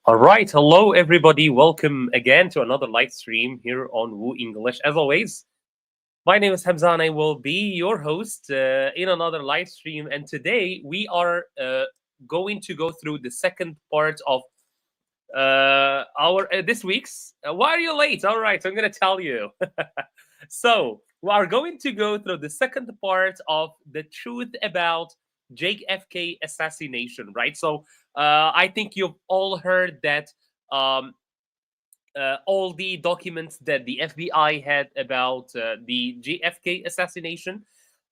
All right. Hello, everybody. Welcome again to another live stream here on WooEnglish. As always, my name is Hamza and I will be your host in another live stream. And today we are going to go through the second part of our this week's. Why are you late? All right. I'm going to tell you. So, we are going to go through the second part of the truth about JFK assassination, right? So, I think you've all heard that um, all the documents that the FBI had about the JFK assassination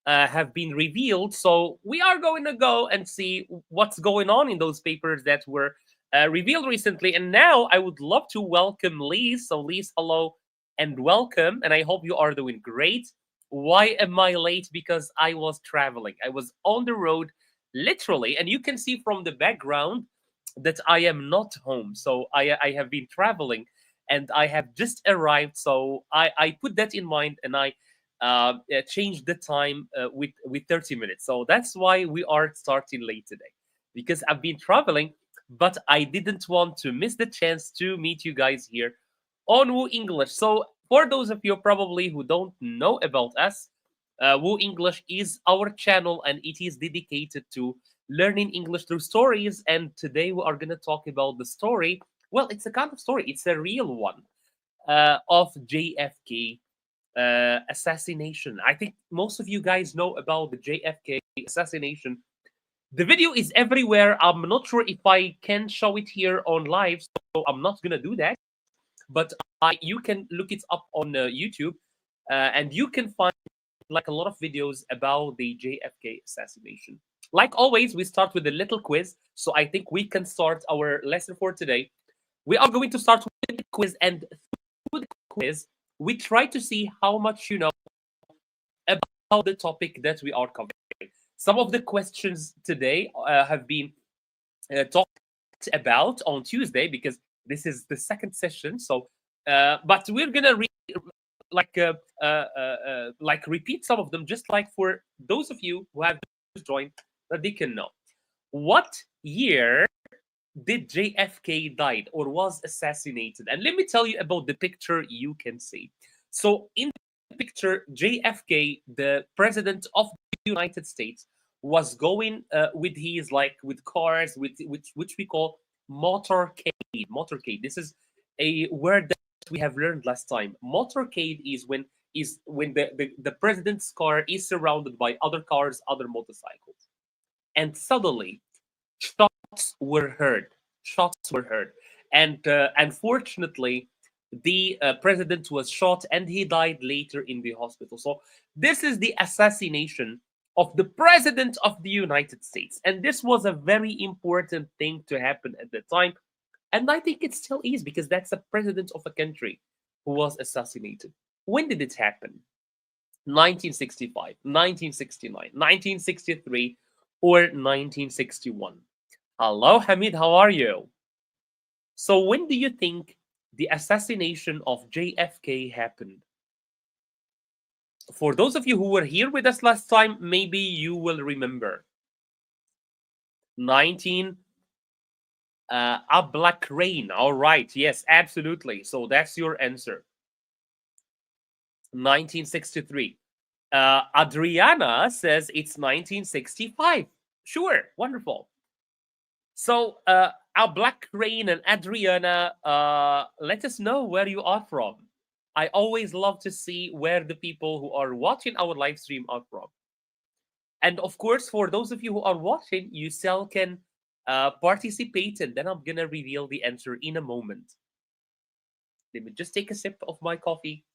have been revealed. So we are going to go and see what's going on in those papers that were revealed recently. And now I would love to welcome Lise. So, Lise, hello and welcome. And I hope you are doing great. Why am I late? Because I was traveling, I was on the road literally. And you can see from the background that I am not home. So I have been traveling and I have just arrived. So I put that in mind and I changed the time with 30 minutes. So that's why we are starting late today because I've been traveling, but I didn't want to miss the chance to meet you guys here on WooEnglish. So for those of you probably who don't know about us, WooEnglish is our channel and it is dedicated to learning English through stories. And today we are going to talk about the story. Well, it's a kind of story, it's a real one of JFK assassination. I think most of you guys know about the JFK assassination. The video is everywhere. I'm not sure if I can show it here on live, so I'm not going to do that. But you can look it up on YouTube and you can find like a lot of videos about the JFK assassination. Like always, we start with a little quiz. So I think we can start our lesson for today. We are going to start with the quiz, and through the quiz, we try to see how much you know about the topic that we are covering. Some of the questions today have been talked about on Tuesday because this is the second session. So, but we're gonna like repeat some of them, just like for those of you who have just joined, that they can know. What year did JFK died or was assassinated? And let me tell you about the picture you can see. So in the picture, JFK, the president of the United States, was going with his with cars, with which we call motorcade. Motorcade. This is a word that we have learned last time. Motorcade is when the president's car is surrounded by other cars, other motorcycles, and suddenly shots were heard. Shots were heard, and unfortunately, the president was shot and he died later in the hospital. So this is the assassination of the president of the United States, and this was a very important thing to happen at the time, and I think it still is because that's the president of a country who was assassinated. When did it happen? 1965, 1969, 1963, or 1961? Hello, Hamid, how are you? So, when do you think the assassination of JFK happened? For those of you who were here with us last time, maybe you will remember. 19 a black rain. All right, yes, absolutely. So that's your answer. 1963. Adriana says it's 1965. Sure, wonderful. So, our Black Rain and Adriana, let us know where you are from. I always love to see where the people who are watching our live stream are from. And of course, for those of you who are watching, you still can participate, and then I'm going to reveal the answer in a moment. Let me just take a sip of my coffee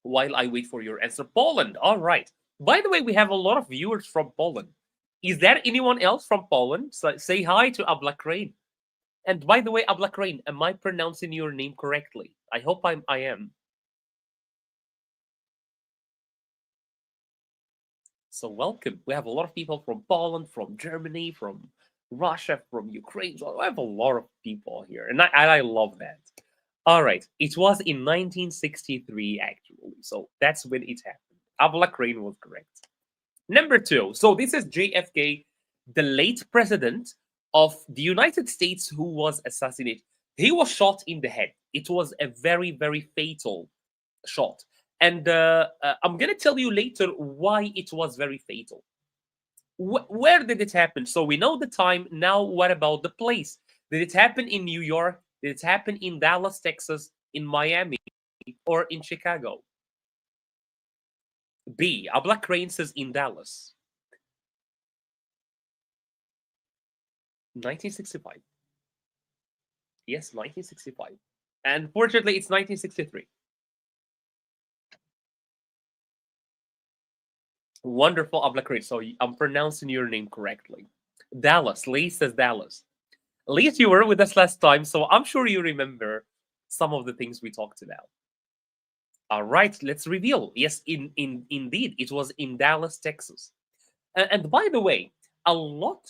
while I wait for your answer. Poland, all right. By the way, we have a lot of viewers from Poland. Is there anyone else from Poland? So say hi to Ablak Rain. And by the way, Ablak Rain, am I pronouncing your name correctly? I hope I am. So welcome. We have a lot of people from Poland, from Germany, from Russia, from Ukraine. So I have a lot of people here, and I love that. All right, it was in 1963 actually. So that's when it happened. Ablak Rain was correct. Number 2. So this is JFK, the late president of the United States who was assassinated. He was shot in the head. It was a very, very fatal shot. And I'm going to tell you later why it was very fatal. Where did it happen? So we know the time. Now, what about the place? Did it happen in New York? Did it happen in Dallas, Texas, in Miami, or in Chicago? B. A black rain says in Dallas. 1965. Yes, 1965. And fortunately, it's 1963. Wonderful, Ablakrit. So I'm pronouncing your name correctly. Dallas. Lee says Dallas. Lee, you were with us last time, so I'm sure you remember some of the things we talked about. All right, let's reveal. Yes, indeed, it was in Dallas, Texas. And by the way,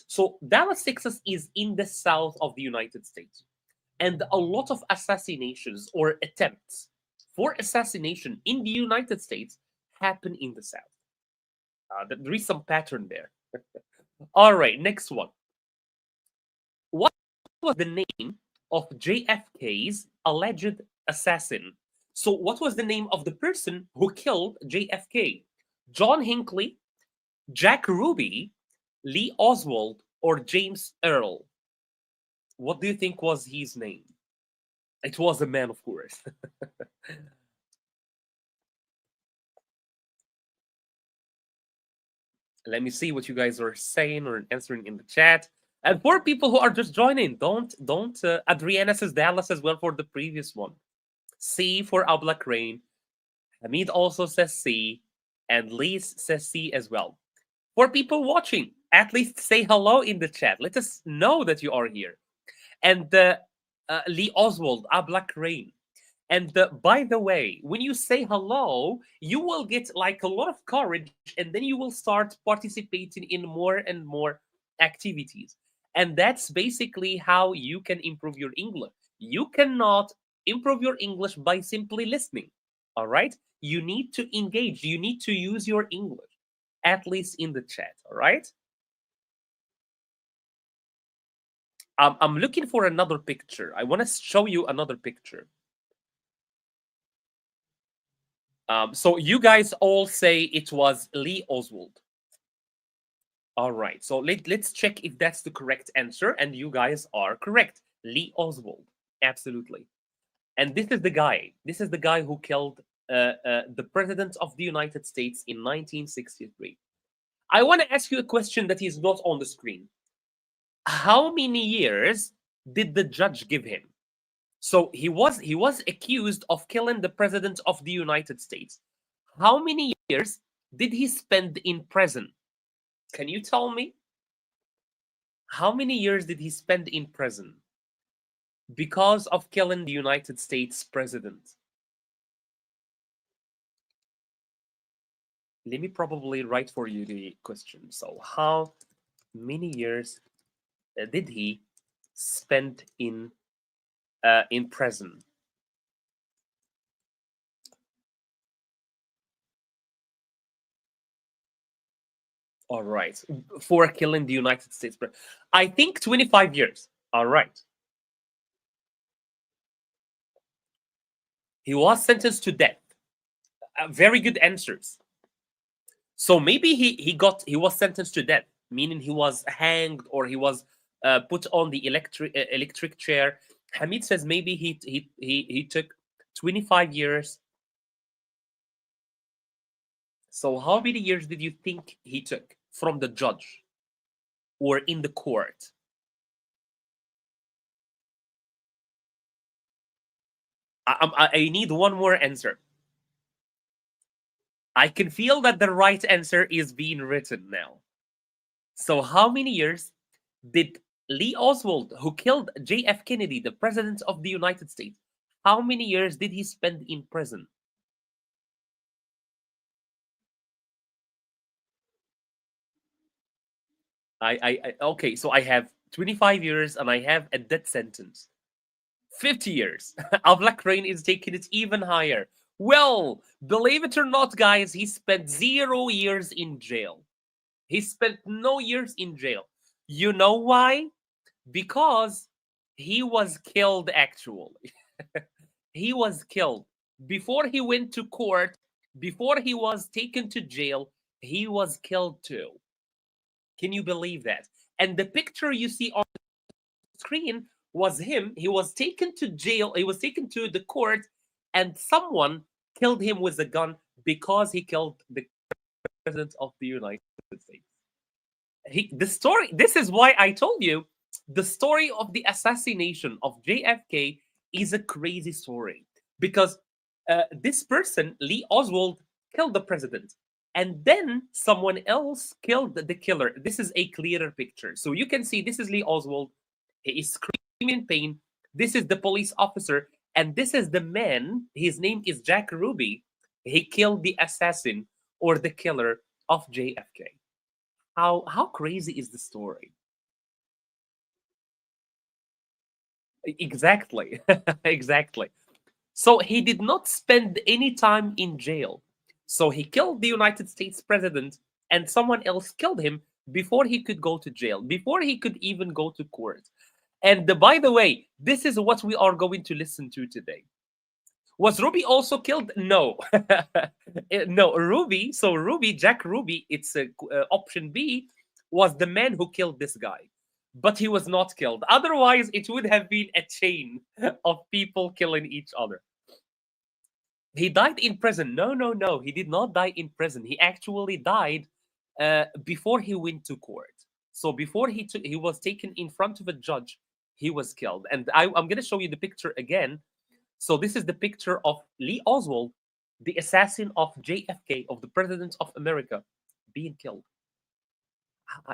so Dallas, Texas is in the south of the United States. And a lot of assassinations or attempts for assassination in the United States happen in the south. There is some pattern there. All right, next one. What was the name of JFK's alleged assassin? So, what was the name of the person who killed JFK? John Hinckley, Jack Ruby, Lee Oswald, or James Earl? What do you think was his name? It was a man, of course. Let me see what you guys are saying or answering in the chat. And for people who are just joining, don't. Adriana says Dallas as well for the previous one. C for Ablak Rain. Hamid also says C, and Lise says C as well. For people watching, at least say hello in the chat. Let us know that you are here. And Lee Oswald, Ablak Rain. And by the way, when you say hello, you will get like a lot of courage, and then you will start participating in more and more activities. And that's basically how you can improve your English. You cannot improve your English by simply listening. All right? You need to engage. You need to use your English, at least in the chat. All right? I'm looking for another picture. I want to show you another picture. So you guys all say it was Lee Oswald. All right. So let's check if that's the correct answer. And you guys are correct. Lee Oswald. Absolutely. And this is the guy. This is the guy who killed the president of the United States in 1963. I want to ask you a question that is not on the screen. How many years did the judge give him? So he was accused of killing the president of the United States. How many years did he spend in prison? Can you tell me? How many years did he spend in prison because of killing the United States president? Let me probably write for you the question. So how many years did he spend in prison? All right, for killing the United States president. I think 25 years. All right. He was sentenced to death. Very good answers. So maybe he was sentenced to death, meaning he was hanged or he was put on the electric chair. Hamid says maybe he took 25 years. So how many years did you think he took from the judge or in the court? I need one more answer. I can feel that the right answer is being written now. So how many years did Lee Oswald, who killed JF Kennedy, the president of the United States, how many years did he spend in prison? Okay, so I have 25 years and I have a death sentence. 50 years. Avlak Rain is taking it even higher. Well, believe it or not, guys, he spent 0 years in jail. He spent no years in jail. You know why? Because he was killed actually. He was killed before he went to court, before he was taken to jail. He was killed too. Can you believe that? And the picture you see on the screen was him. He was taken to jail, he was taken to the court, and someone killed him with a gun because he killed the president of the United States. The story, this is why I told you the story of the assassination of JFK is a crazy story, because this person, Lee Oswald, killed the president, and then someone else killed the killer. This is a clearer picture. So you can see this is Lee Oswald. He is screaming in pain. This is the police officer, and this is the man. His name is Jack Ruby. He killed the assassin or the killer of JFK. How crazy is the story? Exactly. Exactly. So he did not spend any time in jail. So he killed the United States president, and someone else killed him before he could go to jail, before he could even go to court. And by the way, this is what we are going to listen to today. Was Ruby also killed? No. No, Ruby. So Ruby, Jack Ruby, it's option B, was the man who killed this guy. But he was not killed. Otherwise, it would have been a chain of people killing each other. He died in prison. No, no, no. He did not die in prison. He actually died before he went to court. So before he was taken in front of a judge, he was killed. And I'm going to show you the picture again. So this is the picture of Lee Oswald, the assassin of JFK, of the President of America, being killed.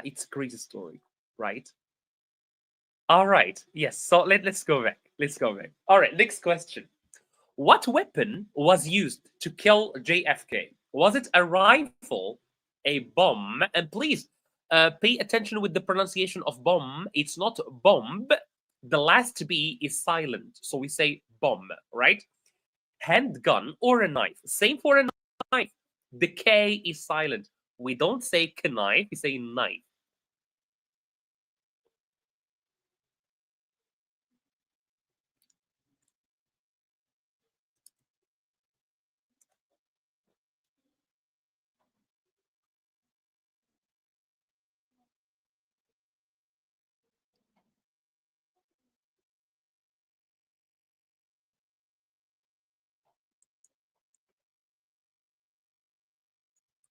It's a crazy story, right? All right. Yes. So let's go back. Let's go back. All right. Next question. What weapon was used to kill JFK? Was it a rifle, a bomb? And please pay attention with the pronunciation of bomb. It's not bomb. The last B is silent. So we say bomb, right? Handgun or a knife. Same for a knife. The K is silent. We don't say knife, we say knife.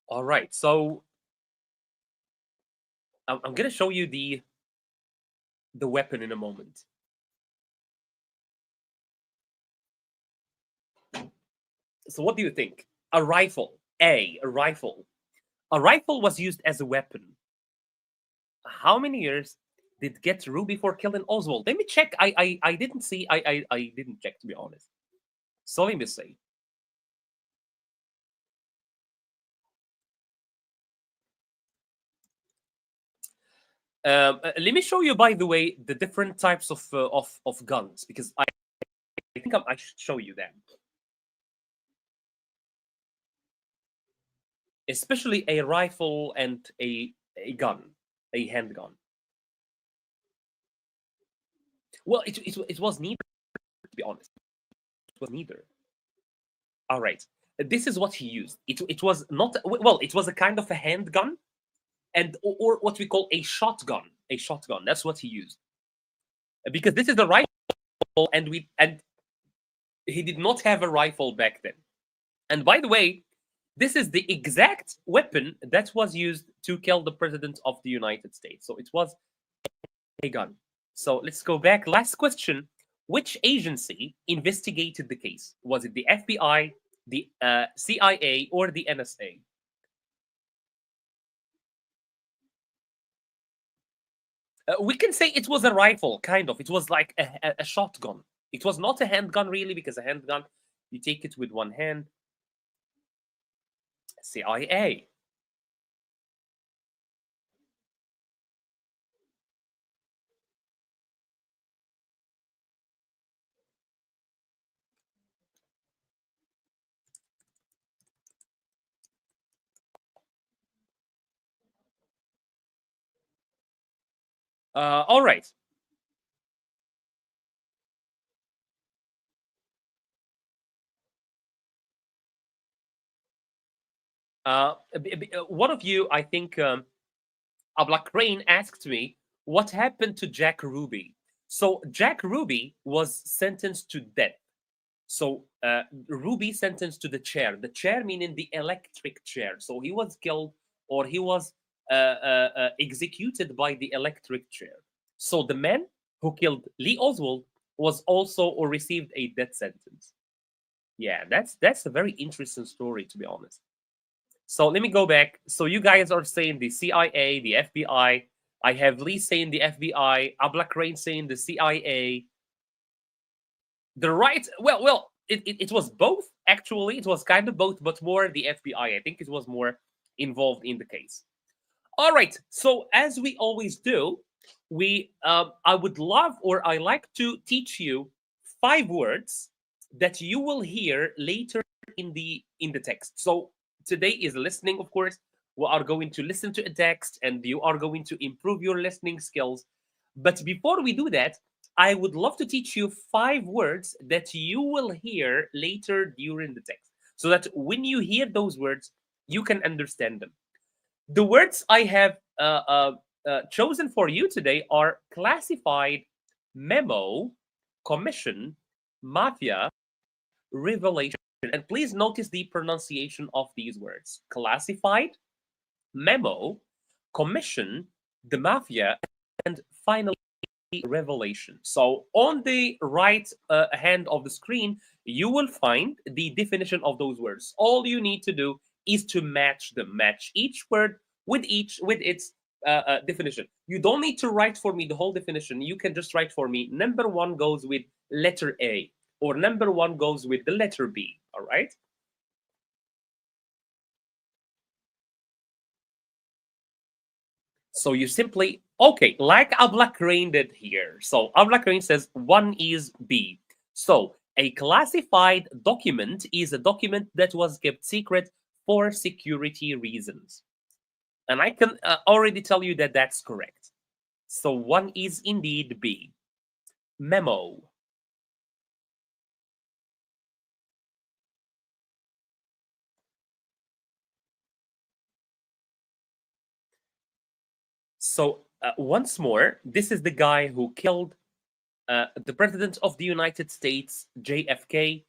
All right. So I'm gonna show you the weapon in a moment. So what do you think? A rifle. A rifle. A rifle was used as a weapon. How many years did get Ruby for killing Oswald? Let me check. I didn't see. I didn't check, to be honest. So let me see. Let me show you, by the way, the different types of guns, because I think I should show you them. Especially a rifle and a gun, a handgun. Well, it was neither, to be honest. It was neither. All right. This is what he used. It was not, well, it was a kind of a handgun, and or what we call a shotgun. A shotgun. That's what he used. Because this is the rifle, and he did not have a rifle back then. And by the way, this is the exact weapon that was used to kill the president of the United States. So it was a gun. So let's go back. Last question. Which agency investigated the case? Was it the FBI, the CIA, or the NSA? We can say it was a rifle, kind of. It was like a shotgun. It was not a handgun, really, because a handgun, you take it with one hand. CIA. All right. One of you, I think, Abla Crane asked me what happened to Jack Ruby. So Jack Ruby was sentenced to death. So Ruby sentenced to the chair. The chair meaning the electric chair. So he was killed or he was executed by the electric chair. So the man who killed Lee Oswald was also or received a death sentence. Yeah, that's a very interesting story, to be honest. So let me go back. So you guys are saying the CIA, the FBI. I have Lee saying the FBI, Abla Crane saying the CIA. The right, it was both, actually. It was kind of both, but more the FBI. I think it was more involved in the case. All right. So as we always do, I would love or I like to teach you 5 words that you will hear later in the text. So today is listening, of course. We are going to listen to a text and you are going to improve your listening skills. But before we do that, I would love to teach you 5 words that you will hear later during the text so that when you hear those words, you can understand them. The words I have chosen for you today are classified, memo, commission, mafia, revelation. And please notice the pronunciation of these words: classified, memo, commission, the mafia, and finally revelation. So on the right hand of the screen, you will find the definition of those words. All you need to do is to match them, match each word with its definition. You don't need to write for me the whole definition. You can just write for me number 1 goes with letter A or number 1 goes with the letter B. All right. So you simply, okay, like Abla Crane did here. So Abla Crane says 1 is B. So a classified document is a document that was kept secret for security reasons. And I can already tell you that that's correct. So 1 is indeed B. Memo. So once more, this is the guy who killed the president of the United States, JFK.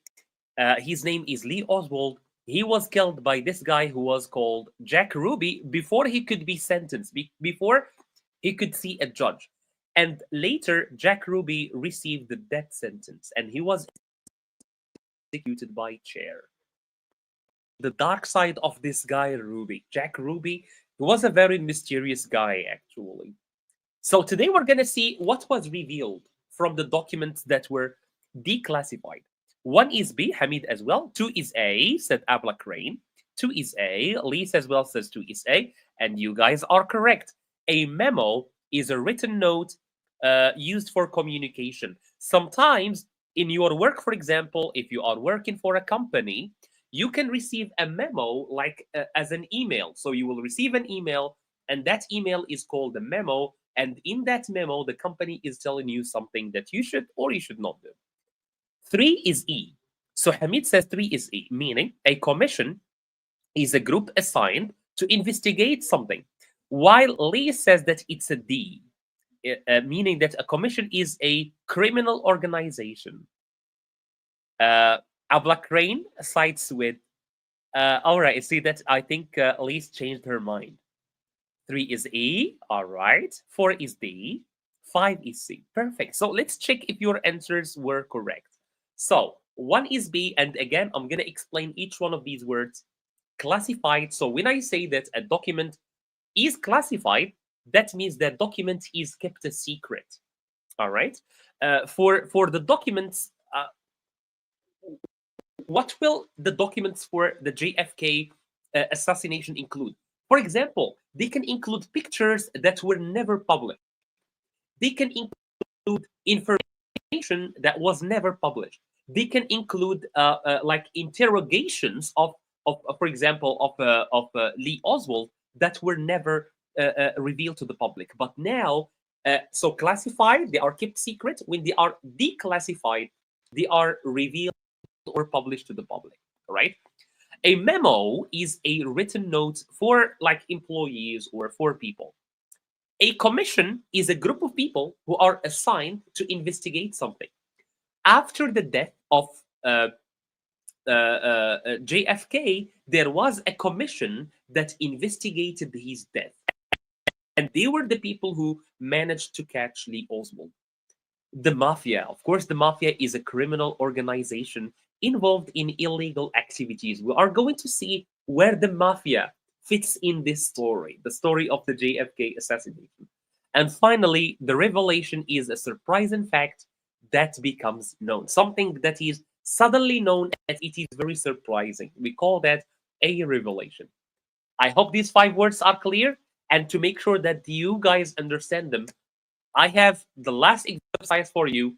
His name is Lee Oswald. He was killed by this guy who was called Jack Ruby before he could be sentenced, before he could see a judge. And later, Jack Ruby received the death sentence and he was executed by chair. The dark side of this guy, Ruby, Jack Ruby, he was a very mysterious guy, actually. So today we're going to see what was revealed from the documents that were declassified. 1 is B, Hamid as well. 2 is A, said Abla Crane. 2 is A, Lee as well says 2 is A. And you guys are correct. A memo is a written note used for communication. Sometimes in your work, for example, if you are working for a company, you can receive a memo like as an email. So you will receive an email and that email is called a memo. And in that memo, the company is telling you something that you should or you should not do. 3 is E. So Hamid says 3 is E, meaning a commission is a group assigned to investigate something, while Lee says that it's a D, meaning that a commission is a criminal organization. Abla Crane sides with, all right, see that I think Lee's changed her mind. 3 is E, all right. 4 is D, 5 is C. Perfect. So let's check if your answers were correct. So 1 is B, and again, I'm going to explain each one of these words. Classified. So when I say that a document is classified, that means that document is kept a secret. All right. For the documents, what will the documents for the JFK assassination include? For example, they can include pictures that were never published. They can include information that was never published. They can include like interrogations of for example, of Lee Oswald that were never revealed to the public. But now, so classified, they are kept secret. When they are declassified, they are revealed or published to the public, right? A memo is a written note for like employees or for people. A commission is a group of people who are assigned to investigate something. After the death of JFK, there was a commission that investigated his death. And they were the people who managed to catch Lee Oswald. The mafia, of course, the mafia is a criminal organization involved in illegal activities. We are going to see where the mafia fits in this story, the story of the JFK assassination. And finally, the revelation is a surprising fact that becomes known, something that is suddenly known as it is very surprising. We call that a revelation. I hope these 5 words are clear. And to make sure that you guys understand them, I have the last exercise for you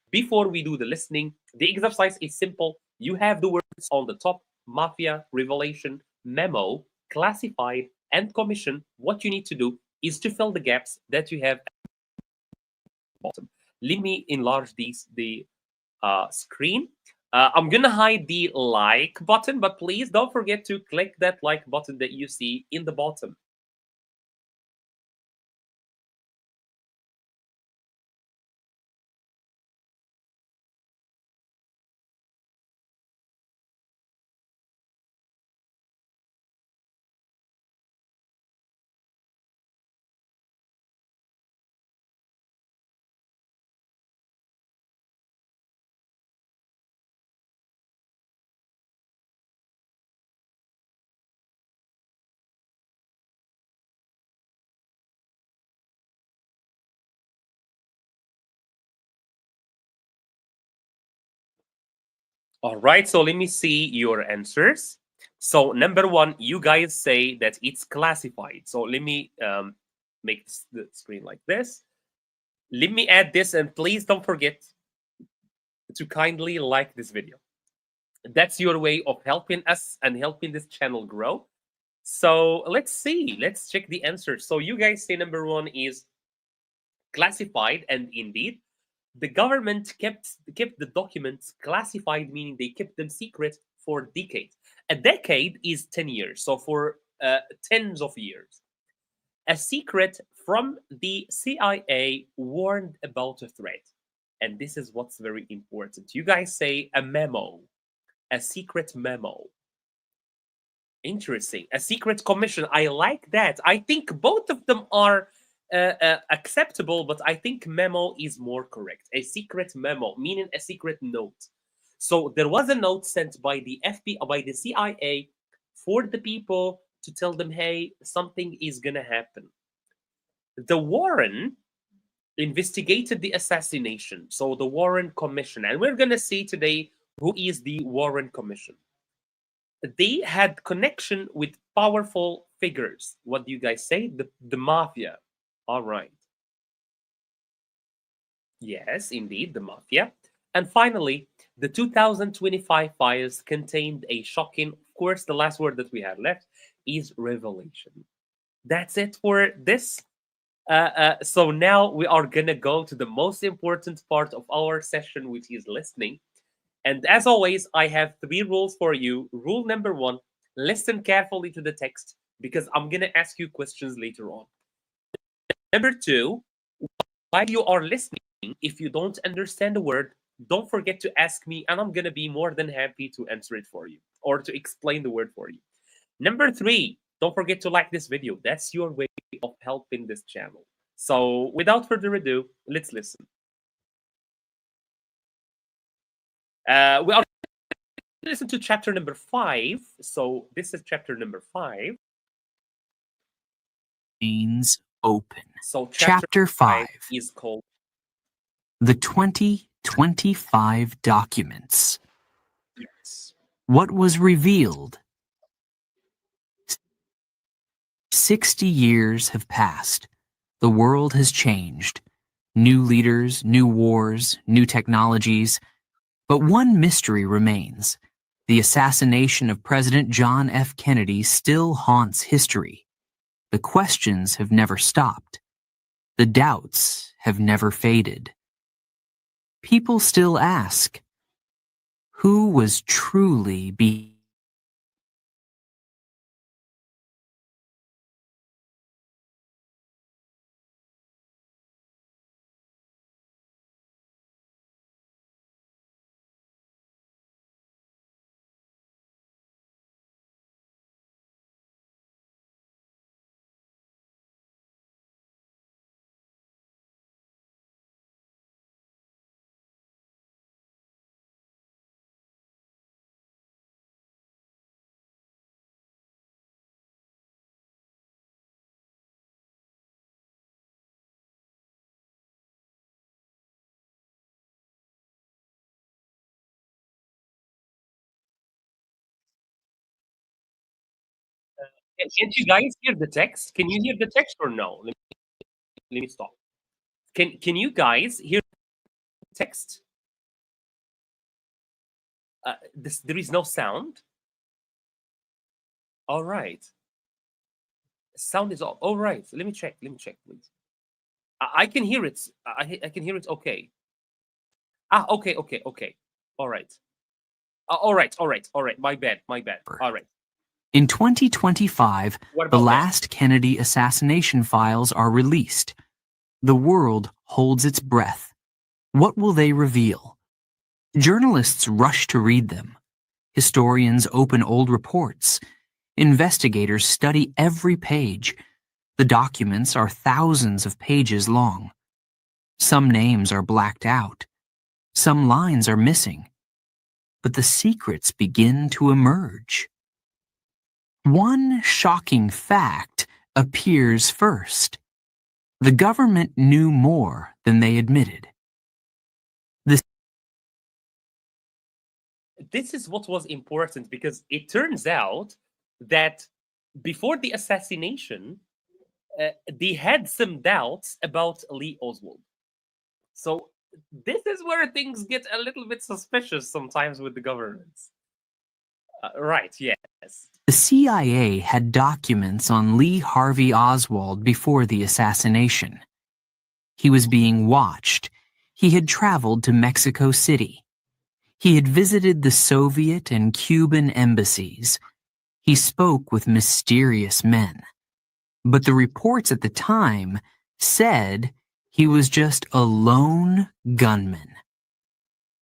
before we do the listening. The exercise is simple. You have the words on the top: mafia, revelation, memo, classified, and commission. What you need to do is to fill the gaps that you have at the bottom. Let me enlarge the screen. I'm gonna hide the like button, but please don't forget to click that like button that you see in the bottom. All right, so let me see your answers. So number one, you guys say that it's classified. So let me make the screen like this. Let me add this, and please don't forget to kindly like this video. That's your way of helping us and helping this channel grow. So let's see. Let's check the answers. So you guys say number one is classified, and indeed, the government kept the documents classified, meaning they kept them secret for decades. A decade is 10 years, so for tens of years. A secret from the CIA warned about a threat. And this is what's very important. You guys say a memo, a secret memo. Interesting. A secret commission. I like that. I think both of them are acceptable, but I think memo is more correct. A secret memo, meaning a secret note. So there was a note sent by the FBI, by the CIA, for the people to tell them, hey, something is gonna happen. The Warren investigated the assassination. So the Warren Commission, and we're gonna see today who is the Warren Commission. They had connection with powerful figures. What do you guys say? The mafia. All right. Yes, indeed, the mafia. And finally, the 2025 files contained a shocking, of course, the last word that we have left is revelation. That's it for this. So now we are going to go to the most important part of our session, which is listening. And as always, I have 3 rules for you. Rule number 1, listen carefully to the text because I'm going to ask you questions later on. Number 2, while you are listening, if you don't understand a word, don't forget to ask me, and I'm going to be more than happy to answer it for you or to explain the word for you. Number 3, don't forget to like this video. That's your way of helping this channel. So without further ado, let's listen. We are going to listen to chapter number 5. So this is chapter number 5. Remains open. So Chapter 5 is called The 2025 Documents. Yes. What was revealed? 60 years have passed. The world has changed. New leaders, new wars, new technologies. But one mystery remains. The assassination of President John F. Kennedy still haunts history. The questions have never stopped. The doubts have never faded. People still ask, who was truly behind Can't you guys hear the text? Can you hear the text or no? Let me stop. Can you guys hear the text? There is no sound. All right. Sound is off. All right. Let me check. Let me check, please. I can hear it. I can hear it. Okay. Okay. Okay. Okay. All right. All right. All right. All right. My bad. My bad. All right. In 2025, What the about now? last Kennedy assassination files are released. The world holds its breath. What will they reveal? Journalists rush to read them. Historians open old reports. Investigators study every page. The documents are thousands of pages long. Some names are blacked out. Some lines are missing. But the secrets begin to emerge. One shocking fact appears first. The government knew more than they admitted. This is what was important because it turns out that before the assassination, they had some doubts about Lee Oswald. So this is where things get a little bit suspicious sometimes with the governments. Right, yes. The CIA had documents on Lee Harvey Oswald before the assassination. He was being watched. He had traveled to Mexico City. He had visited the Soviet and Cuban embassies. He spoke with mysterious men. But the reports at the time said he was just a lone gunman.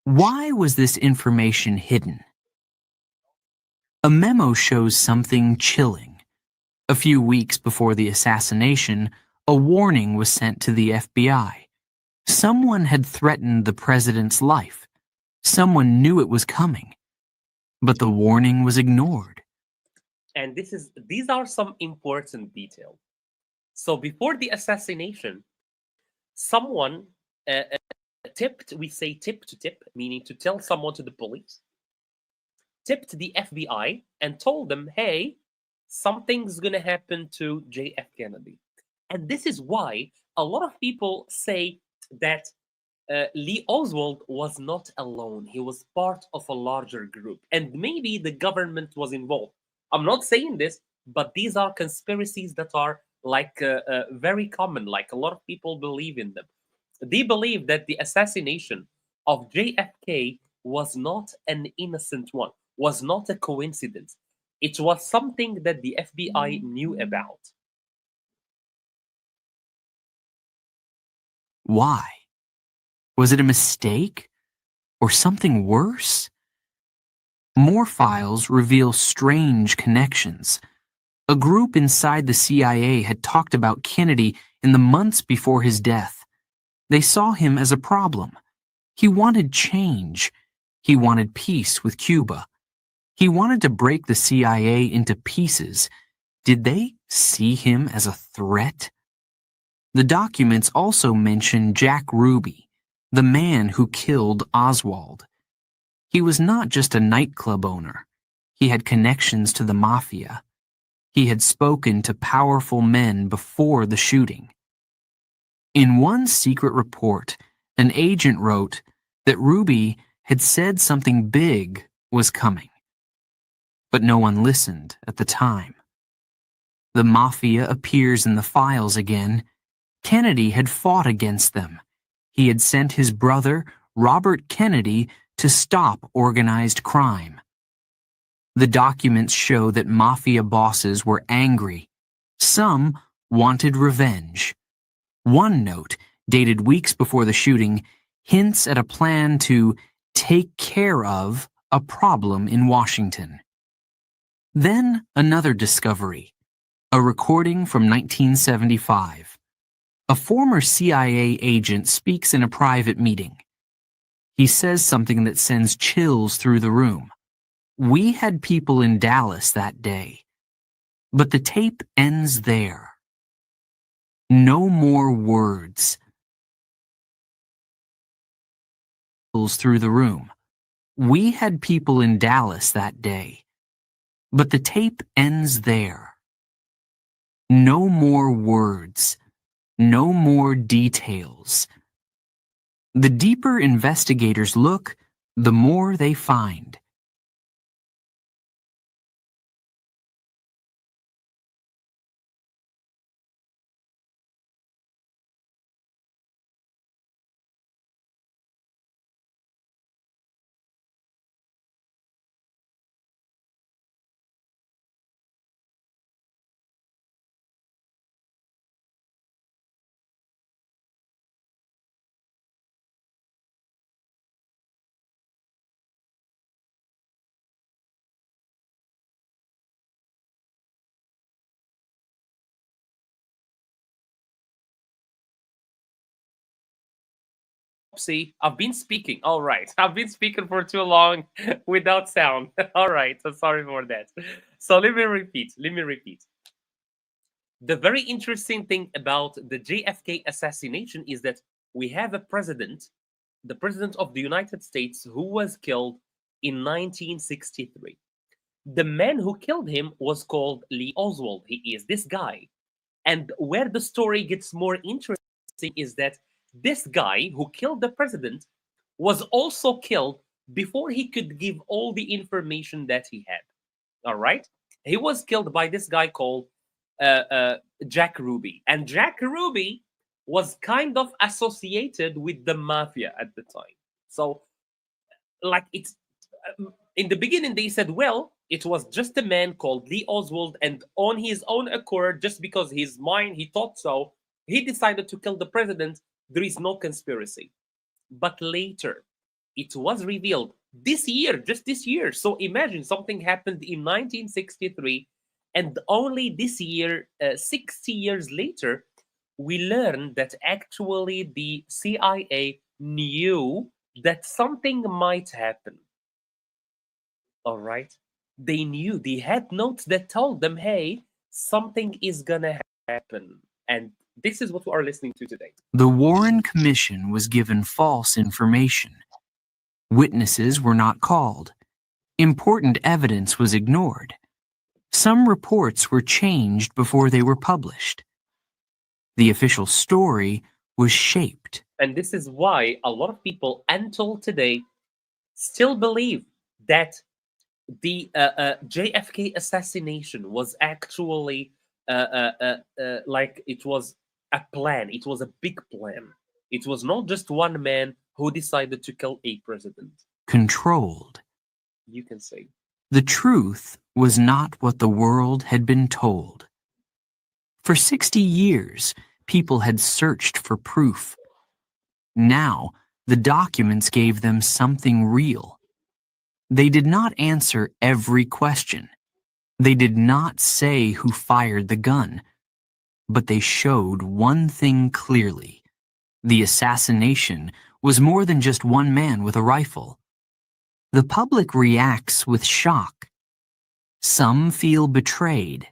Why was this information hidden? A memo shows something chilling. A few weeks before the assassination, a warning was sent to the FBI. Someone had threatened the president's life. Someone knew it was coming. But the warning was ignored. And these are some important details. So before the assassination, someone tipped, we say tip to tip, meaning to tell someone to the police, tipped the FBI and told them, hey, something's going to happen to JF Kennedy. And this is why a lot of people say that Lee Oswald was not alone. He was part of a larger group. And maybe the government was involved. I'm not saying this, but these are conspiracies that are like very common. Like a lot of people believe in them. They believe that the assassination of JFK was not an innocent one, was not a coincidence. It was something that the FBI knew about. Why? Was it a mistake? Or something worse? More files reveal strange connections. A group inside the CIA had talked about Kennedy in the months before his death. They saw him as a problem. He wanted change. He wanted peace with Cuba. He wanted to break the CIA into pieces. Did they see him as a threat? The documents also mention Jack Ruby, the man who killed Oswald. He was not just a nightclub owner. He had connections to the mafia. He had spoken to powerful men before the shooting. In one secret report, an agent wrote that Ruby had said something big was coming. But no one listened at the time. The mafia appears in the files again. Kennedy had fought against them. He had sent his brother, Robert Kennedy, to stop organized crime. The documents show that mafia bosses were angry. Some wanted revenge. One note, dated weeks before the shooting, hints at a plan to take care of a problem in Washington. Then another discovery, a recording from 1975. A former CIA agent speaks in a private meeting. He says something that sends chills through the room. We had people in Dallas that day. But the tape ends there. No more words. Chills through the room. We had people in Dallas that day. But the tape ends there. No more words, no more details. The deeper investigators look, the more they find. See, I've been speaking. All right. I've been speaking for too long without sound. All right. So sorry for that. So let me repeat. The very interesting thing about the JFK assassination is that we have a president, the president of the United States, who was killed in 1963. The man who killed him was called Lee Oswald. He is this guy. And where the story gets more interesting is that this guy who killed the president was also killed before he could give all the information that he had. All right? He was killed by this guy called Jack Ruby. And Jack Ruby was kind of associated with the mafia at the time. So, like, it's in the beginning, they said, well, it was just a man called Lee Oswald, and on his own accord, just because his mind, he thought so, he decided to kill the president. There is no conspiracy. But later, it was revealed this year, just this year. So imagine something happened in 1963, and only this year, 60 years later, we learned that actually the CIA knew that something might happen. All right. They knew, they had notes that told them, hey, something is gonna happen. And this is what we are listening to today. The Warren Commission was given false information. Witnesses were not called. Important evidence was ignored. Some reports were changed before they were published. The official story was shaped. And this is why a lot of people until today still believe that the JFK assassination was actually like it was a plan. It was a big plan. It was not just one man who decided to kill a president. Controlled. You can say. The truth was not what the world had been told. For 60 years, people had searched for proof. Now, the documents gave them something real. They did not answer every question. They did not say who fired the gun. But they showed one thing clearly. The assassination was more than just one man with a rifle. The public reacts with shock. Some feel betrayed.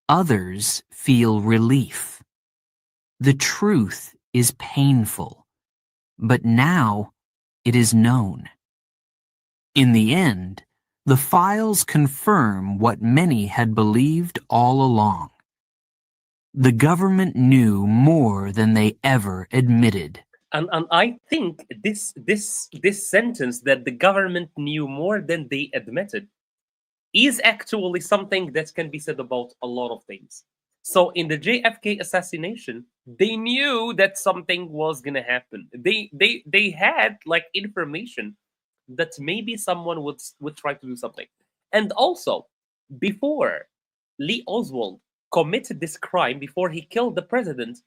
Others feel relief. The truth is painful, but now it is known. In the end, the files confirm what many had believed all along. The government knew more than they ever admitted. And I think this sentence that the government knew more than they admitted is actually something that can be said about a lot of things. So in the JFK assassination, they knew that something was gonna happen. They had like information that maybe someone would try to do something. And also, before Lee Oswald committed this crime, before he killed the president,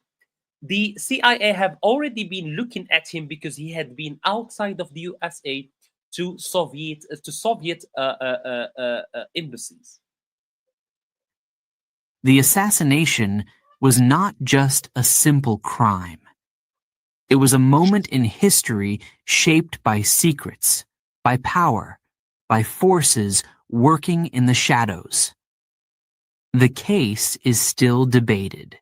the CIA have already been looking at him because he had been outside of the USA to Soviet embassies. The assassination was not just a simple crime. It was a moment in history shaped by secrets, by power, by forces working in the shadows. The case is still debated.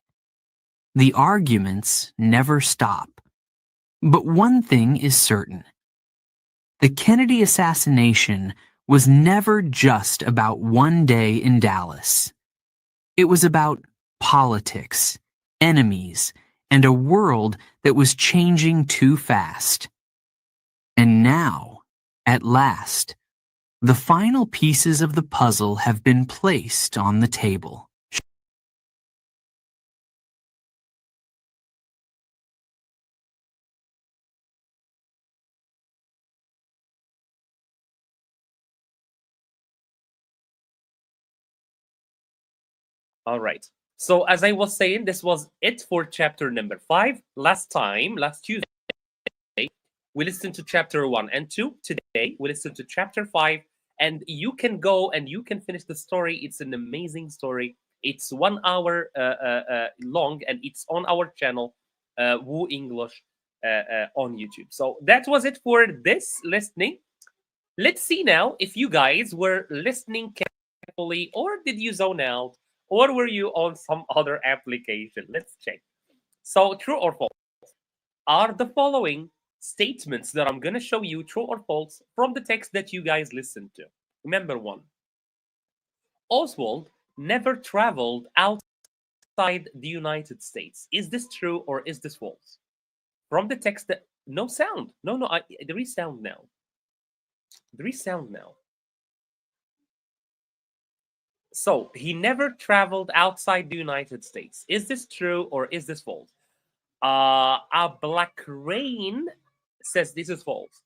The arguments never stop. But one thing is certain. The Kennedy assassination was never just about one day in Dallas. It was about politics, enemies, and a world that was changing too fast. And now, at last, the final pieces of the puzzle have been placed on the table. All right. So as I was saying, this was it for chapter number 5. Last Tuesday, we listened to chapter 1 and 2. Today, we listened to chapter 5. And you can go and you can finish the story. It's an amazing story. It's 1 hour long, and it's on our channel, WooEnglish, on YouTube. So that was it for this listening. Let's see now if you guys were listening carefully, or did you zone out, or were you on some other application? Let's check. So, true or false? Are the following statements that I'm going to show you true or false from the text that you guys listened to? Remember one. Oswald never traveled outside the United States. Is this true or is this false? From the text that no sound. No, there is sound now. There is sound now. So he never traveled outside the United States. Is this true or is this false? A Black Rain says this is false.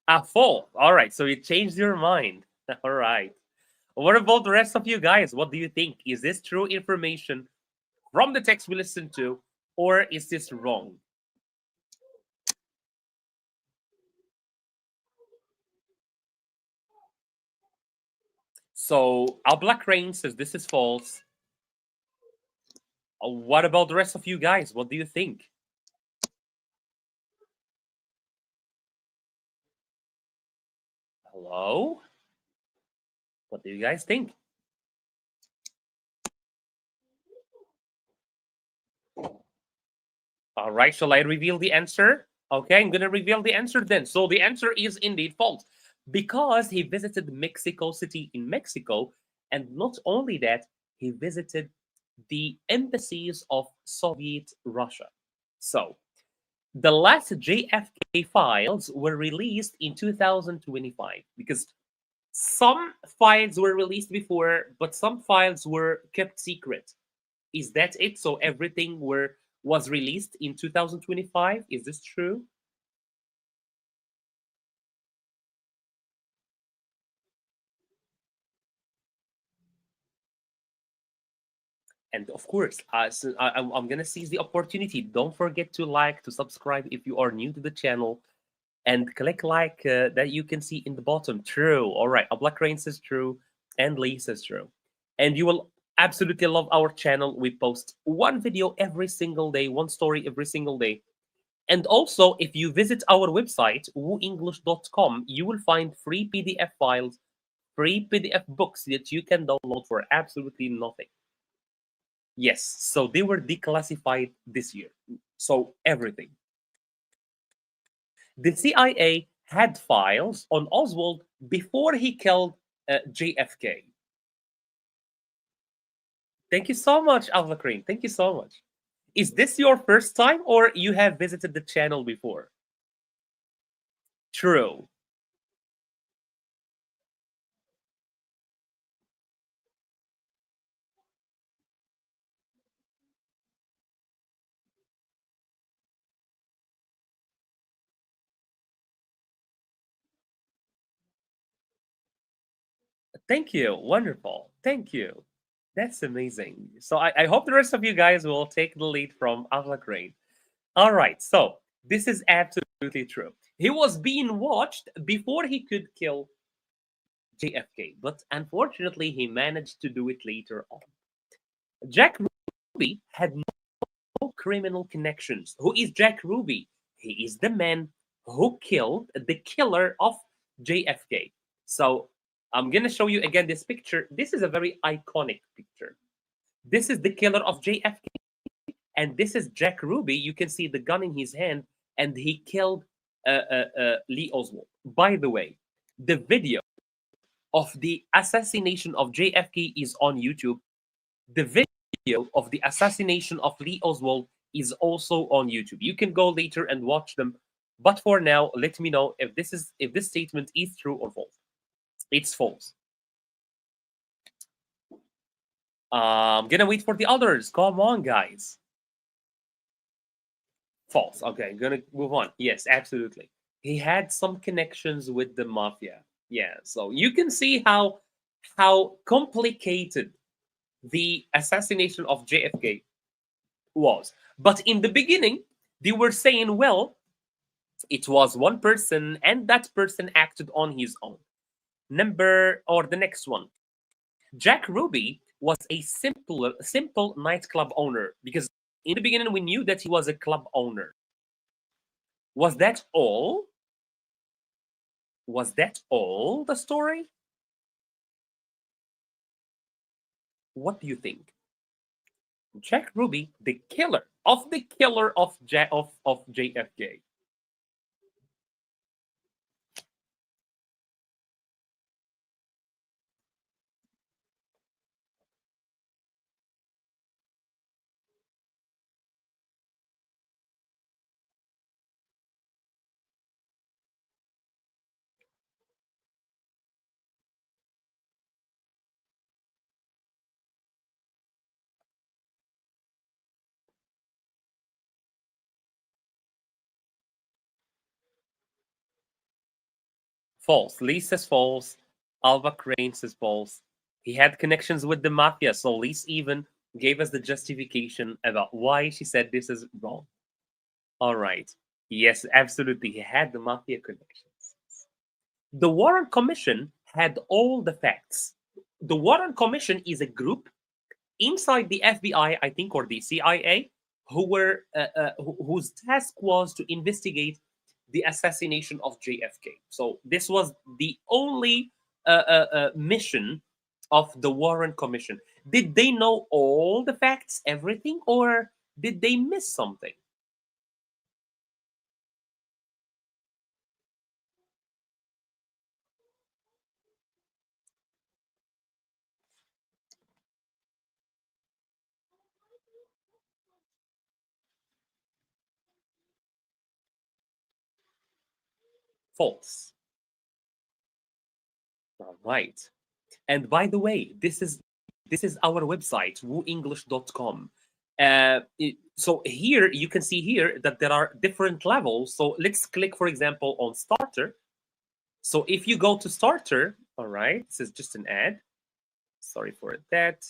A false. All right. So you changed your mind. All right. What about the rest of you guys? What do you think? Is this true information from the text we listened to, or is this wrong? So Al Black Rain says this is false. What about the rest of you guys? What do you think? Hello? What do you guys think? All right, shall I reveal the answer? Okay, I'm going to reveal the answer then. So the answer is indeed false, because he visited Mexico City in Mexico, and not only that, he visited the embassies of Soviet Russia. So the last JFK files were released in 2025, because some files were released before, but some files were kept secret. Is that it? So everything was released in 2025? Is this true? And of course, so I'm going to seize the opportunity. Don't forget to like, to subscribe if you are new to the channel, and click like that you can see in the bottom. True. All right. A Black Rain says true, and Lee says true. And you will absolutely love our channel. We post one video every single day, one story every single day. And also, if you visit our website, wooenglish.com, you will find free PDF files, free PDF books that you can download for absolutely nothing. Yes, so they were declassified this year. So everything. The CIA had files on Oswald before he killed JFK. Thank you so much, Alva Crane. Thank you so much. Is this your first time, or you have visited the channel before? True. Thank you. Wonderful. Thank you. That's amazing. So I hope the rest of you guys will take the lead from Alva Crane. All right. So this is absolutely true. He was being watched before he could kill JFK, but unfortunately, he managed to do it later on. Jack Ruby had no criminal connections. Who is Jack Ruby? He is the man who killed the killer of JFK. So I'm going to show you again this picture. This is a very iconic picture. This is the killer of JFK, and this is Jack Ruby. You can see the gun in his hand, and he killed Lee Oswald. By the way, The video of the assassination of JFK is on YouTube. The video of the assassination of Lee Oswald is also on YouTube. You can go later and watch them. But for now, let me know if this statement is true or false. It's false. I'm gonna wait for the others. Come on, guys. False. Okay, gonna move on. Yes, absolutely. He had some connections with the mafia. Yeah, so you can see how complicated the assassination of JFK was. But in the beginning, they were saying, well, it was one person and that person acted on his own. The next one. Jack Ruby was a simple nightclub owner, because in the beginning we knew that he was a club owner. Was that all? Was that all the story? What do you think? Jack Ruby, the killer of JFK. False. Lee says false. Alva Crane says false. He had connections with the mafia, so Lee even gave us the justification about why she said this is wrong. All right. Yes, absolutely. He had the mafia connections. The Warren Commission had all the facts. The Warren Commission is a group inside the FBI, I think, or the CIA, whose task was to investigate the assassination of JFK. So this was the only mission of the Warren Commission. Did they know all the facts, everything, or did they miss something? False. All right. And by the way, this is our website, WooEnglish.com. So here you can see here that there are different levels. So let's click, for example, on starter. So if you go to starter, all right, this is just an ad. Sorry for that.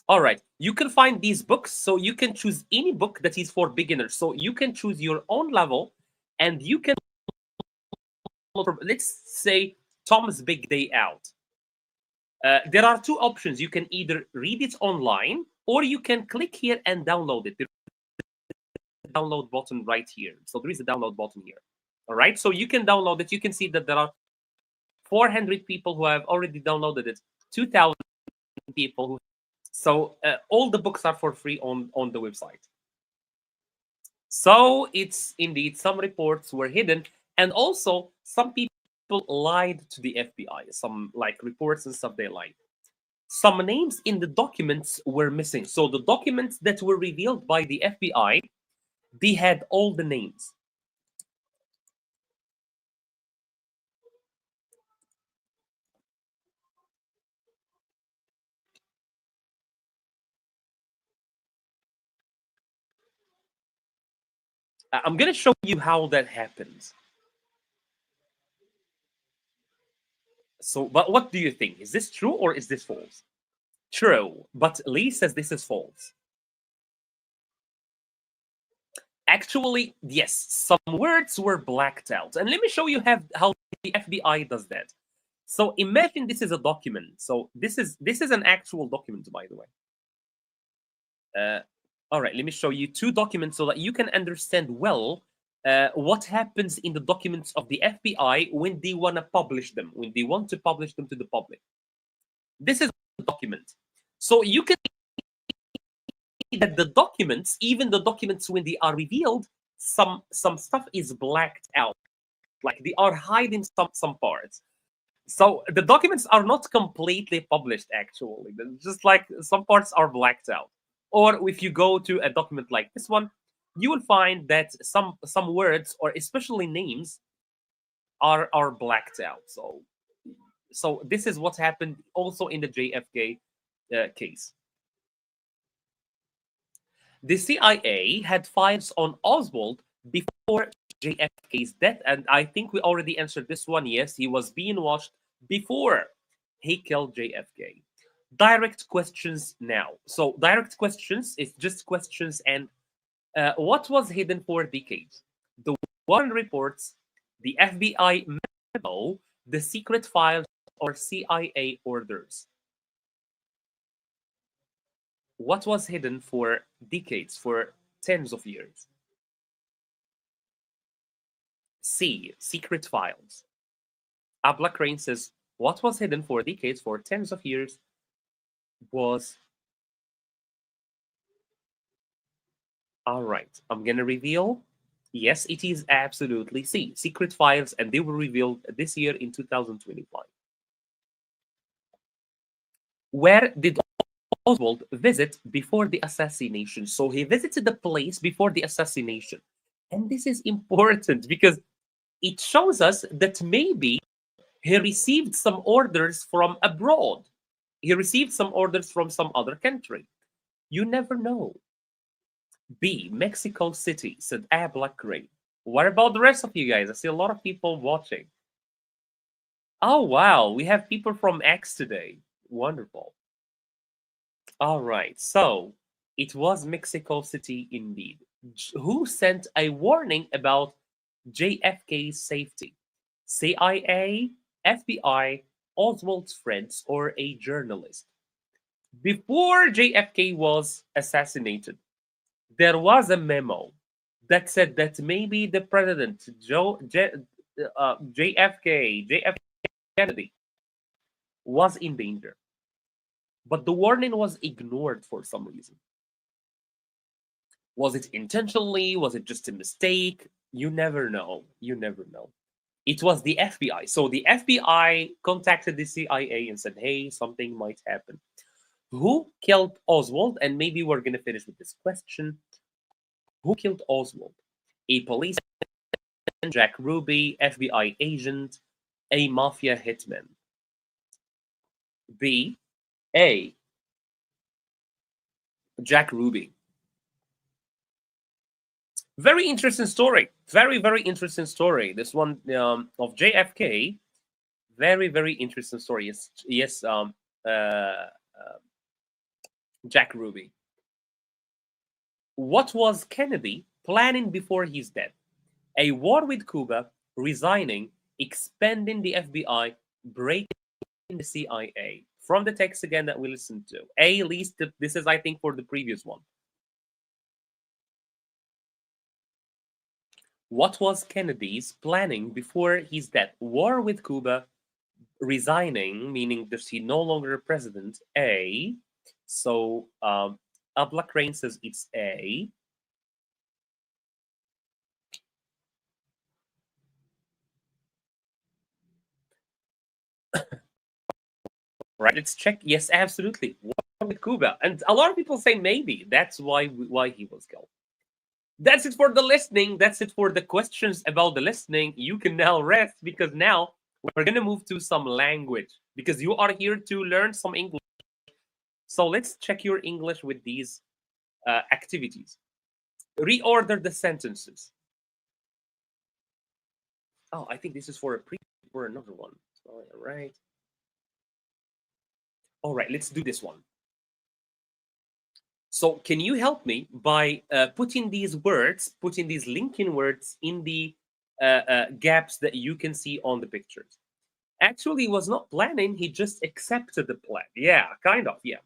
All right, you can find these books. So you can choose any book that is for beginners. So you can choose your own level, and you can, let's say, Tom's Big Day Out. There are two options. You can either read it online, or you can click here and download it. There's a download button right here. So there is a download button here. All right, so you can download it. You can see that there are 400 people who have already downloaded it, 2,000 people who. So all the books are for free on the website. So it's indeed some reports were hidden, and also some people lied to the FBI. Some like reports and stuff, they lied. Some names in the documents were missing. So the documents that were revealed by the FBI, they had all the names. I'm going to show you how that happens. So, but what do you think? Is this true or is this false? True, but Lee says this is false. Actually, yes, some words were blacked out. And let me show you how the FBI does that. So imagine this is a document. So this is an actual document, by the way. All right, let me show you two documents so that you can understand well what happens in the documents of the FBI when they want to publish them, when they want to publish them to the public. This is a document. So you can see that the documents, even the documents when they are revealed, some stuff is blacked out. Like they are hiding some parts. So the documents are not completely published. Actually, just like some parts are blacked out. Or if you go to a document like this one, you will find that some words or especially names are blacked out. So this is what happened also in the JFK case. The CIA had files on Oswald before JFK's death, and I think we already answered this one. Yes, he was being watched before he killed JFK. Direct questions now. So direct questions is just questions, and what was hidden for decades? The Warren reports, the FBI memo, the secret files, or CIA orders. What was hidden for decades, for tens of years? C. Secret files. Abla Crane says, what was hidden for decades, for tens of years, was. All right, I'm going to reveal. Yes, it is absolutely C. Secret files, and they were revealed this year in 2025. Where did Oswald visit before the assassination? So he visited the place before the assassination. And this is important because it shows us that maybe he received some orders from abroad. He received some orders from some other country. You never know. B. Mexico City, said A. Black Gray. What about the rest of you guys? I see a lot of people watching. Oh, wow. We have people from X today. Wonderful. All right. So it was Mexico City indeed. Who sent a warning about JFK's safety? CIA, FBI, Oswald's friends, or a journalist? Before JFK was assassinated, there was a memo that said that maybe the president, JFK Kennedy, was in danger. But the warning was ignored for some reason. Was it intentionally? Was it just a mistake? You never know. You never know. It was the FBI. So the FBI contacted the CIA and said, hey, something might happen. Who killed Oswald? And maybe we're going to finish with this question. Who killed Oswald? A policeman, Jack Ruby, FBI agent, a mafia hitman? B. A. Jack Ruby. Very interesting story. Very interesting story. This one of JFK. Very interesting story. Yes. Jack Ruby. What was Kennedy planning before his death? A war with Cuba, resigning, expanding the FBI, breaking the CIA. From the text again that we listened to. A, least this is, I think, for the previous one. What was Kennedy's planning before his death? War with Cuba, resigning, meaning that he no longer president. A. So Abla Crane says it's A. Right, let's check. Yes, absolutely. War with Cuba. And a lot of people say maybe that's why he was killed. That's it for the listening. That's it for the questions about the listening. You can now rest because now we're going to move to some language because you are here to learn some English. So let's check your English with these activities. Reorder the sentences. Oh, I think this is for for another one. All right. All right, let's do this one. So can you help me by putting these words, putting these linking words in the gaps that you can see on the pictures? Actually, he was not planning. He just accepted the plan. Yeah, kind of. Yeah.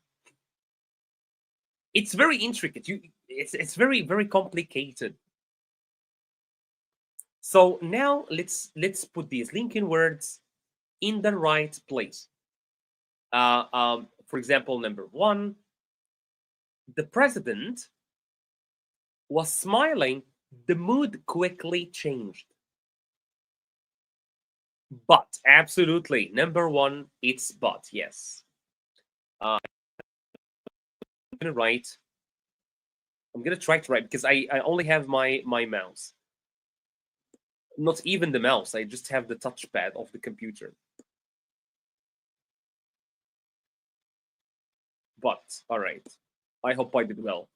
It's very intricate. It's very complicated. So now let's put these linking words in the right place. For example, number one, the president was smiling. The mood quickly changed. But absolutely, number one, it's but. Yes, I'm gonna write. I'm gonna try to write because I only have my mouse. Not even the mouse. I just have the touchpad of the computer. But all right. I hope I did well.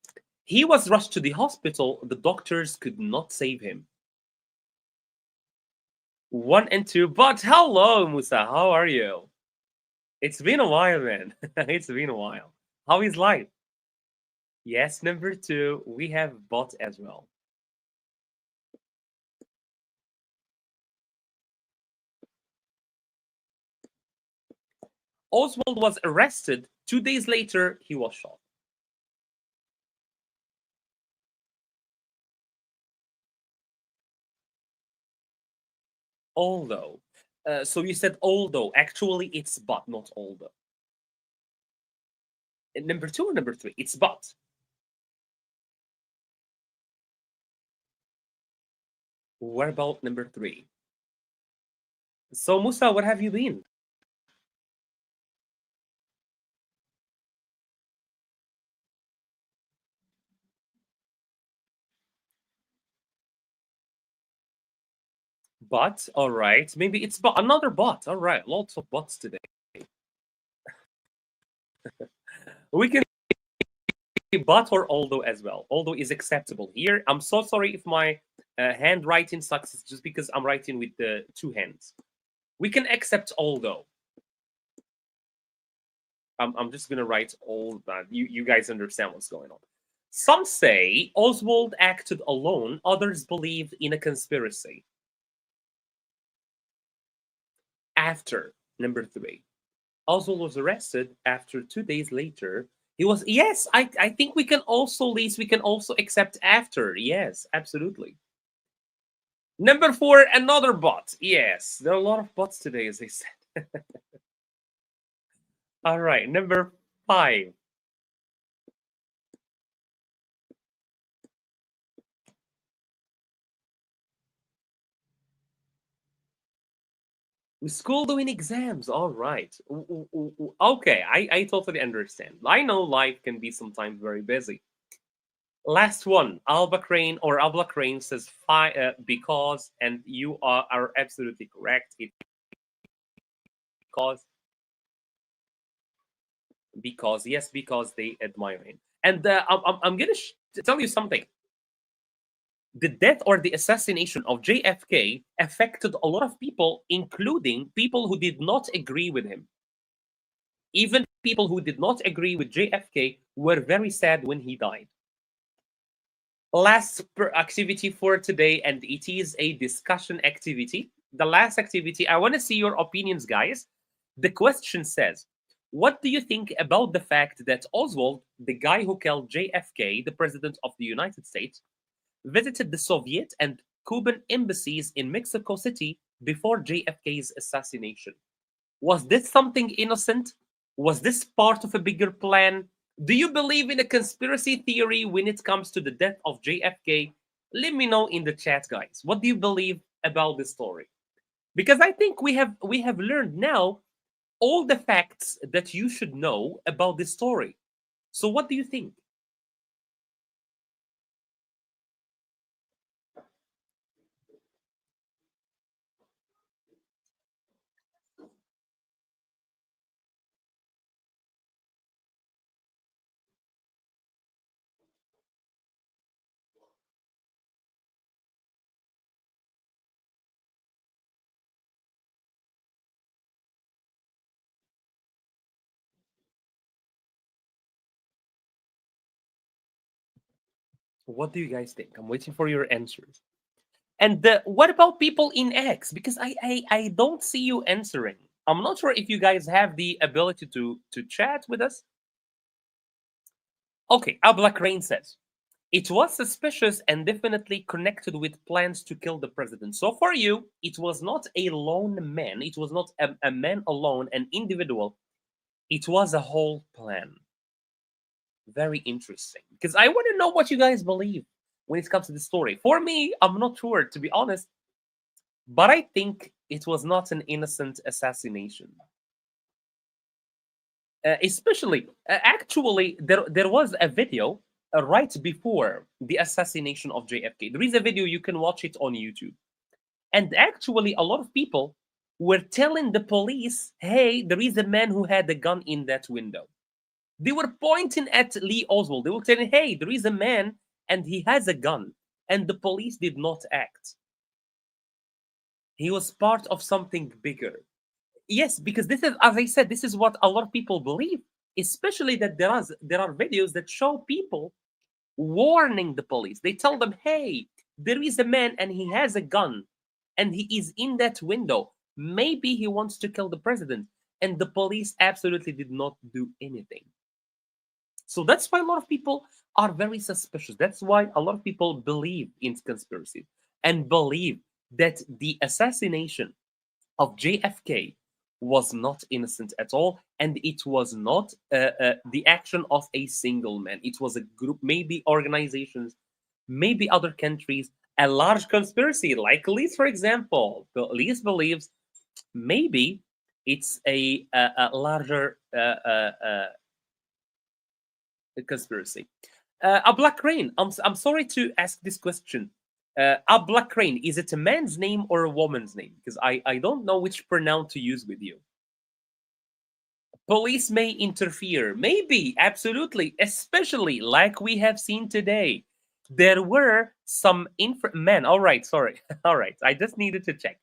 He was rushed to the hospital. The doctors could not save him. One and two. But hello, Musa. How are you? It's been a while, man. It's been a while. How is life? Yes, number two. We have bot as well. Oswald was arrested. 2 days later, he was shot. Although. So you said although. Actually, it's but, not although. And number two or number three? It's but. What about number three? So, Musa, what have you been? But, all right. Maybe it's but another bot. All right. Lots of bots today. We can say but or although as well. Although is acceptable here. I'm so sorry if my handwriting sucks. It's just because I'm writing with the two hands. We can accept although. I'm just going to write all that. You guys understand what's going on. Some say Oswald acted alone. Others believe in a conspiracy. After number three, Oswald was arrested. After 2 days later, he was. Yes, I think we can also, Lise, we can also accept after. Yes, absolutely. Number four, another bot. Yes, there are a lot of bots today, as I said. All right, number five. School doing exams. All right. Okay, I totally understand. I know life can be sometimes very busy. Last one, Alba Crane or Abla Crane says because, and you are absolutely correct. It because yes, because they admire him. And I'm gonna tell you something. The death or the assassination of JFK affected a lot of people, including people who did not agree with him. Even people who did not agree with JFK were very sad when he died. Last activity for today, and it is a discussion activity. The last activity, I want to see your opinions, guys. The question says, what do you think about the fact that Oswald, the guy who killed JFK, the president of the United States, visited the Soviet and Cuban embassies in Mexico City before JFK's assassination? Was this something innocent? Was this part of a bigger plan? Do you believe in a conspiracy theory when it comes to the death of JFK? Let me know in the chat, guys. What do you believe about this story? Because I think we have learned now all the facts that you should know about this story. So what do you think? What do you guys think? I'm waiting for your answers. And what about people in X? Because I don't see you answering. I'm not sure if you guys have the ability to chat with us. Okay, our Black Rain says it was suspicious and definitely connected with plans to kill the president. So for you, it was not a lone man. It was not a man alone, an individual. It was a whole plan. Very interesting. Because I want to know what you guys believe when it comes to the story. For me, I'm not sure, to be honest. But I think it was not an innocent assassination. Especially, actually, there was a video right before the assassination of JFK. There is a video, you can watch it on YouTube. And actually, a lot of people were telling the police, hey, there is a man who had a gun in that window. They were pointing at Lee Oswald. They were telling, hey, there is a man and he has a gun. And the police did not act. He was part of something bigger. Yes, because this is, as I said, this is what a lot of people believe, especially that there are videos that show people warning the police. They tell them, hey, there is a man and he has a gun and he is in that window. Maybe he wants to kill the president. And the police absolutely did not do anything. So that's why a lot of people are very suspicious. That's why a lot of people believe in conspiracy and believe that the assassination of JFK was not innocent at all, and it was not the action of a single man. It was a group, maybe organizations, maybe other countries, a large conspiracy, like Elise, for example. Elise believes maybe it's a larger conspiracy. A black rain. I'm sorry to ask this question. A black rain, is it a man's name or a woman's name? Because I don't know which pronoun to use with you. Police may interfere. Maybe, absolutely. Especially like we have seen today. There were some men. All right, sorry. All right. I just needed to check.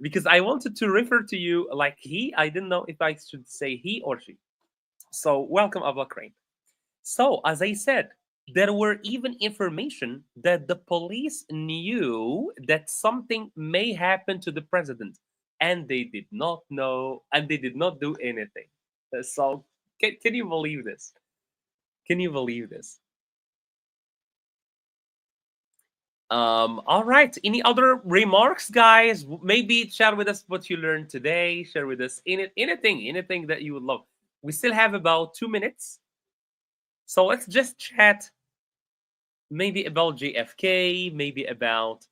Because I wanted to refer to you like he. I didn't know if I should say he or she. So welcome, a black rain. So, as I said, there were even information that the police knew that something may happen to the president, and they did not know, and they did not do anything. So, can you believe this? Can you believe this? All right. Any other remarks, guys? Maybe share with us what you learned today. Share with us anything that you would love. We still have about 2 minutes. So let's just chat maybe about JFK, maybe about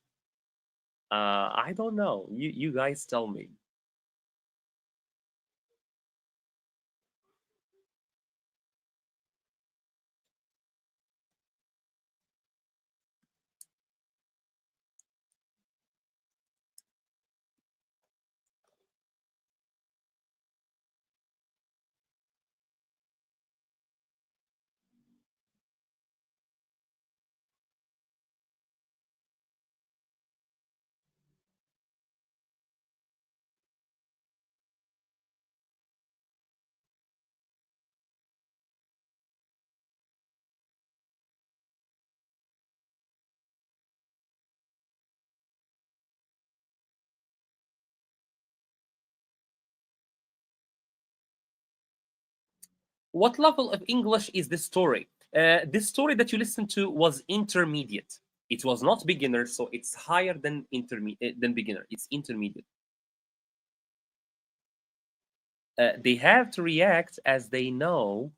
I don't know. You guys tell me. What level of English is this story? This story that you listened to was intermediate. It was not beginner, so it's higher than than beginner. It's intermediate. They have to react as they know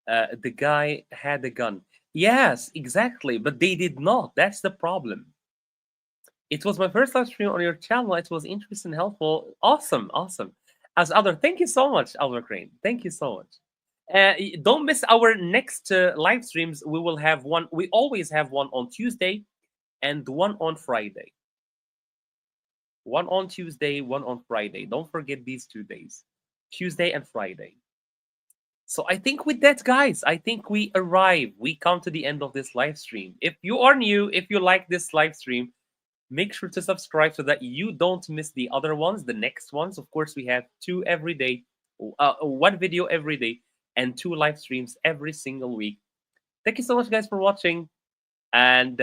the guy had a gun. Yes, exactly, but they did not. That's the problem. It was my first live stream on your channel. It was interesting, helpful, awesome, awesome. As other, thank you so much, Albert Crane. Thank you so much. Don't miss our next live streams. We will have one. We always have one on Tuesday and one on Friday. One on Tuesday, one on Friday. Don't forget these 2 days, Tuesday and Friday. So I think with that, guys, I think we arrive. We come to the end of this live stream. If you are new, if you like this live stream, make sure to subscribe so that you don't miss the other ones, the next ones. Of course, we have 2 every day, 1 video every day, and 2 live streams every single week. Thank you so much, guys, for watching. And